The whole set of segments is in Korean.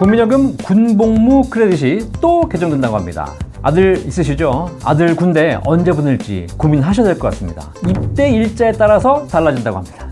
국민연금 군복무 크레딧이 또 개정된다고 합니다. 아들 있으시죠? 아들 군대 언제 보낼지 고민하셔야 될 것 같습니다. 입대 일자에 따라서 달라진다고 합니다.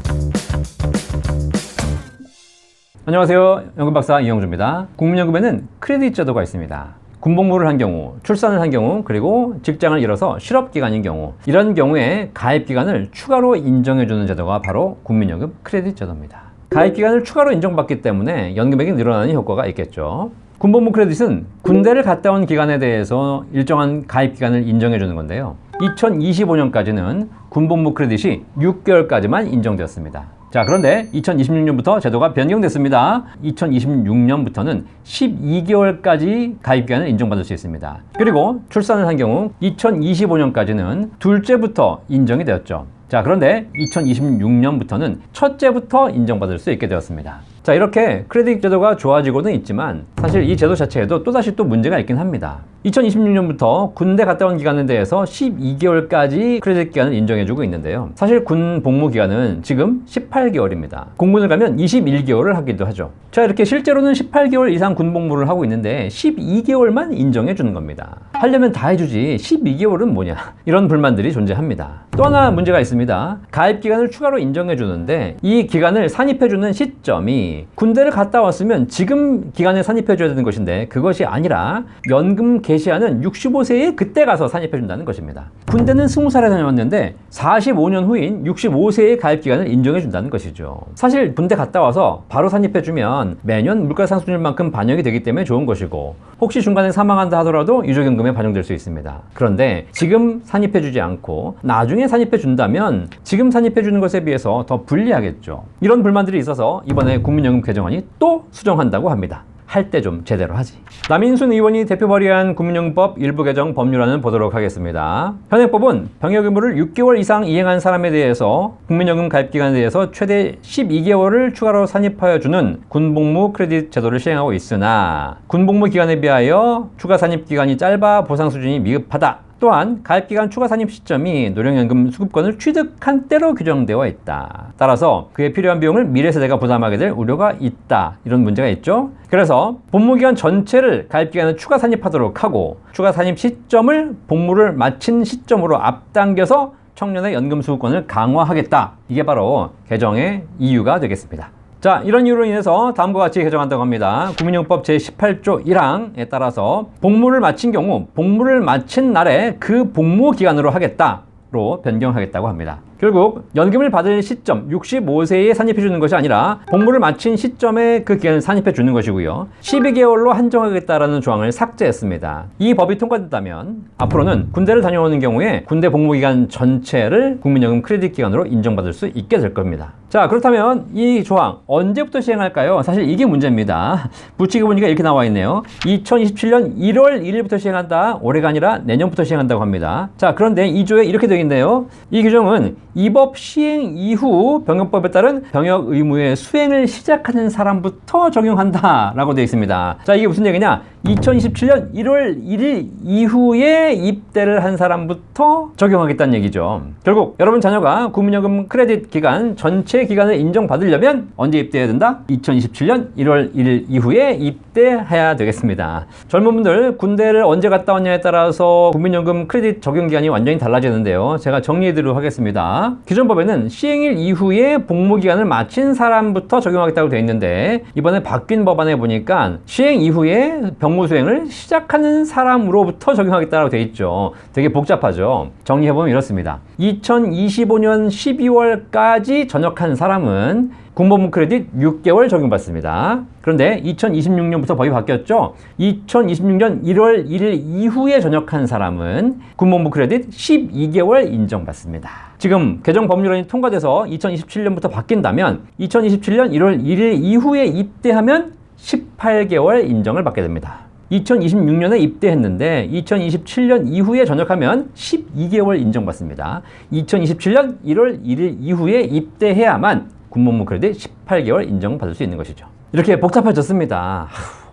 안녕하세요. 연금박사 이영주입니다. 국민연금에는 크레딧 제도가 있습니다. 군복무를 한 경우, 출산을 한 경우, 그리고 직장을 잃어서 실업기간인 경우, 이런 경우에 가입기간을 추가로 인정해주는 제도가 바로 국민연금 크레딧 제도입니다. 가입기간을 추가로 인정받기 때문에 연금액이 늘어나는 효과가 있겠죠. 군복무 크레딧은 군대를 갔다 온 기간에 대해서 일정한 가입기간을 인정해주는 건데요. 2025년까지는 군복무 크레딧이 6개월까지만 인정되었습니다. 자, 그런데 2026년부터 제도가 변경됐습니다. 2026년부터는 12개월까지 가입기간을 인정받을 수 있습니다. 그리고 출산을 한 경우 2025년까지는 둘째부터 인정이 되었죠. 자, 그런데 2026년부터는 첫째부터 인정받을 수 있게 되었습니다. 자, 이렇게 크레딧 제도가 좋아지고는 있지만 사실 이 제도 자체에도 또다시 또 문제가 있긴 합니다. 2026년부터 군대 갔다 온 기간에 대해서 12개월까지 크레딧 기간을 인정해주고 있는데요. 사실 군 복무 기간은 지금 18개월입니다. 공군을 가면 21개월을 하기도 하죠. 자, 이렇게 실제로는 18개월 이상 군 복무를 하고 있는데 12개월만 인정해주는 겁니다. 하려면 다 해주지 12개월은 뭐냐, 이런 불만들이 존재합니다. 또 하나 문제가 있습니다. 가입 기간을 추가로 인정해주는데 이 기간을 산입해주는 시점이 군대를 갔다 왔으면 지금 기간에 산입해줘야 되는 것인데 그것이 아니라 연금 개시하는 65세에 그때 가서 산입해준다는 것입니다. 군대는 20살에 다녀왔는데 45년 후인 65세의 가입기간을 인정해준다는 것이죠. 사실 군대 갔다 와서 바로 산입해주면 매년 물가 상승률만큼 반영이 되기 때문에 좋은 것이고, 혹시 중간에 사망한다 하더라도 유족연금에 반영될 수 있습니다. 그런데 지금 산입해주지 않고 나중에 산입해준다면 지금 산입해주는 것에 비해서 더 불리하겠죠. 이런 불만들이 있어서 이번에 국민연금 개정안이 또 수정한다고 합니다. 할 때 좀 제대로 하지. 남인순 의원이 대표 발의한 국민연금법 일부 개정 법률안을 보도록 하겠습니다. 현행법은 병역 의무를 6개월 이상 이행한 사람에 대해서 국민연금 가입기간에 대해서 최대 12개월을 추가로 산입하여 주는 군복무 크레딧 제도를 시행하고 있으나 군복무 기간에 비하여 추가 산입 기간이 짧아 보상 수준이 미흡하다. 또한 가입기간 추가 산입 시점이 노령연금 수급권을 취득한 때로 규정되어 있다. 따라서 그에 필요한 비용을 미래 세대가 부담하게 될 우려가 있다. 이런 문제가 있죠. 그래서 복무기간 전체를 가입기간을 추가 산입하도록 하고 추가 산입 시점을 복무를 마친 시점으로 앞당겨서 청년의 연금 수급권을 강화하겠다. 이게 바로 개정의 이유가 되겠습니다. 자, 이런 이유로 인해서 다음과 같이 개정한다고 합니다. 국민연금법 제18조 1항에 따라서 복무를 마친 경우 복무를 마친 날에 그 복무 기간으로 하겠다로 변경하겠다고 합니다. 결국 연금을 받을 시점 65세에 산입해 주는 것이 아니라 복무를 마친 시점에 그 기간을 산입해 주는 것이고요. 12개월로 한정하겠다라는 조항을 삭제했습니다. 이 법이 통과됐다면 앞으로는 군대를 다녀오는 경우에 군대 복무 기간 전체를 국민연금 크레딧 기간으로 인정받을 수 있게 될 겁니다. 자, 그렇다면 이 조항 언제부터 시행할까요? 사실 이게 문제입니다. 부칙에 보니까 이렇게 나와 있네요. 2027년 1월 1일부터 시행한다. 올해가 아니라 내년부터 시행한다고 합니다. 자, 그런데 이 조에 이렇게 되어 있네요. 이 규정은 이 법 시행 이후 병역법에 따른 병역 의무의 수행을 시작하는 사람부터 적용한다라고 되어 있습니다. 자, 이게 무슨 얘기냐? 2027년 1월 1일 이후에 입대를 한 사람부터 적용하겠다는 얘기죠. 결국 여러분 자녀가 국민연금 크레딧 기간 전체 기간을 인정받으려면 언제 입대해야 된다? 2027년 1월 1일 이후에 입대해야 되겠습니다. 젊은 분들 군대를 언제 갔다 왔냐에 따라서 국민연금 크레딧 적용 기간이 완전히 달라지는데요. 제가 정리해드리도록 하겠습니다. 기존 법에는 시행일 이후에 복무 기간을 마친 사람부터 적용하겠다고 되어 있는데 이번에 바뀐 법안에 보니까 시행 이후에 병무 수행을 시작하는 사람으로부터 적용하겠다고 되어 있죠. 되게 복잡하죠. 정리해보면 이렇습니다. 2025년 12월까지 전역한 사람은 군복무 크레딧 6개월 적용받습니다. 그런데 2026년부터 법이 바뀌었죠. 2026년 1월 1일 이후에 전역한 사람은 군복무 크레딧 12개월 인정받습니다. 지금 개정 법률안이 통과돼서 2027년부터 바뀐다면 2027년 1월 1일 이후에 입대하면 18개월 인정을 받게 됩니다. 2026년에 입대했는데 2027년 이후에 전역하면 12개월 인정받습니다. 2027년 1월 1일 이후에 입대해야만 군복무 크레딧 18개월 인정받을 수 있는 것이죠. 이렇게 복잡해졌습니다.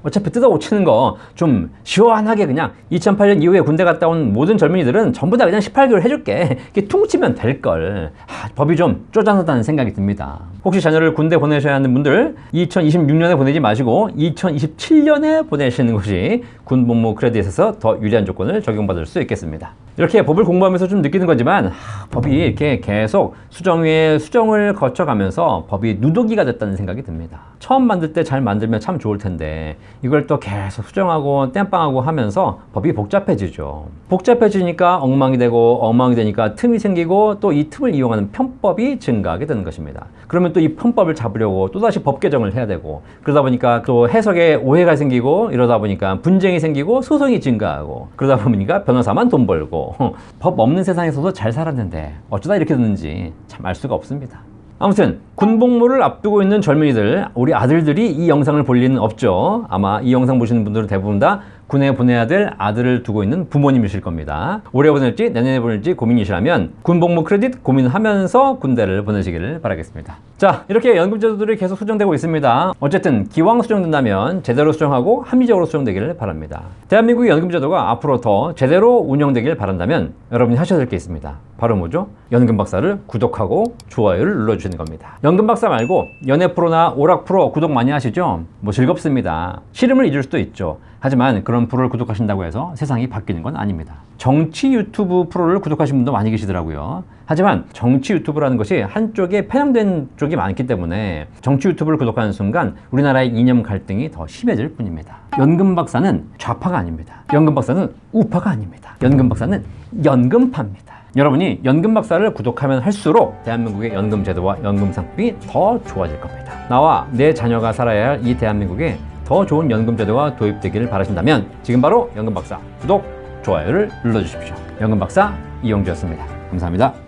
어차피 뜯어고치는 거 좀 시원하게 그냥 2008년 이후에 군대 갔다 온 모든 젊은이들은 전부 다 그냥 18개월 해줄게. 이렇게 퉁치면 될걸. 법이 좀 쪼잔하다는 생각이 듭니다. 혹시 자녀를 군대 보내셔야 하는 분들 2026년에 보내지 마시고 2027년에 보내시는 것이 군복무 크레딧에서 더 유리한 조건을 적용받을 수 있겠습니다. 이렇게 법을 공부하면서 좀 느끼는 거지만 법이 이렇게 계속 수정 위에 수정을 거쳐가면서 법이 누더기가 됐다는 생각이 듭니다. 처음 만들 때 잘 만들면 참 좋을 텐데 이걸 또 계속 수정하고 땜빵하고 하면서 법이 복잡해지죠. 복잡해지니까 엉망이 되고 엉망이 되니까 틈이 생기고 또 이 틈을 이용하는 편법이 증가하게 되는 것입니다. 그러면 또 이 편법을 잡으려고 또다시 법 개정을 해야 되고 그러다 보니까 또 해석에 오해가 생기고 이러다 보니까 분쟁이 생기고 소송이 증가하고 그러다 보니까 변호사만 돈 벌고 법 없는 세상에서도 잘 살았는데 어쩌다 이렇게 됐는지 참 알 수가 없습니다. 아무튼 군복무를 앞두고 있는 젊은이들, 우리 아들들이 이 영상을 볼 리는 없죠. 아마 이 영상 보시는 분들은 대부분 다 군에 보내야 될 아들을 두고 있는 부모님이실 겁니다. 올해 보낼지 내년에 보낼지 고민이시라면 군복무 크레딧 고민하면서 군대를 보내시기를 바라겠습니다. 자, 이렇게 연금 제도들이 계속 수정되고 있습니다. 어쨌든 기왕 수정된다면 제대로 수정하고 합리적으로 수정되기를 바랍니다. 대한민국의 연금 제도가 앞으로 더 제대로 운영되길 바란다면 여러분이 하셔야 될 게 있습니다. 바로 뭐죠? 연금 박사를 구독하고 좋아요를 눌러주시는 겁니다. 연금 박사 말고 연애 프로나 오락 프로 구독 많이 하시죠? 뭐 즐겁습니다. 시름을 잊을 수도 있죠. 하지만 그런 프로를 구독하신다고 해서 세상이 바뀌는 건 아닙니다. 정치 유튜브 프로를 구독하신 분도 많이 계시더라고요. 하지만 정치 유튜브라는 것이 한쪽에 편향된 쪽이 많기 때문에 정치 유튜브를 구독하는 순간 우리나라의 이념 갈등이 더 심해질 뿐입니다. 연금 박사는 좌파가 아닙니다. 연금 박사는 우파가 아닙니다. 연금 박사는 연금파입니다. 여러분이 연금 박사를 구독하면 할수록 대한민국의 연금 제도와 연금 상품이 더 좋아질 겁니다. 나와 내 자녀가 살아야 할 이 대한민국에 더 좋은 연금 제도가 도입되기를 바라신다면 지금 바로 연금 박사 구독, 좋아요를 눌러주십시오. 연금 박사 이용주였습니다. 감사합니다.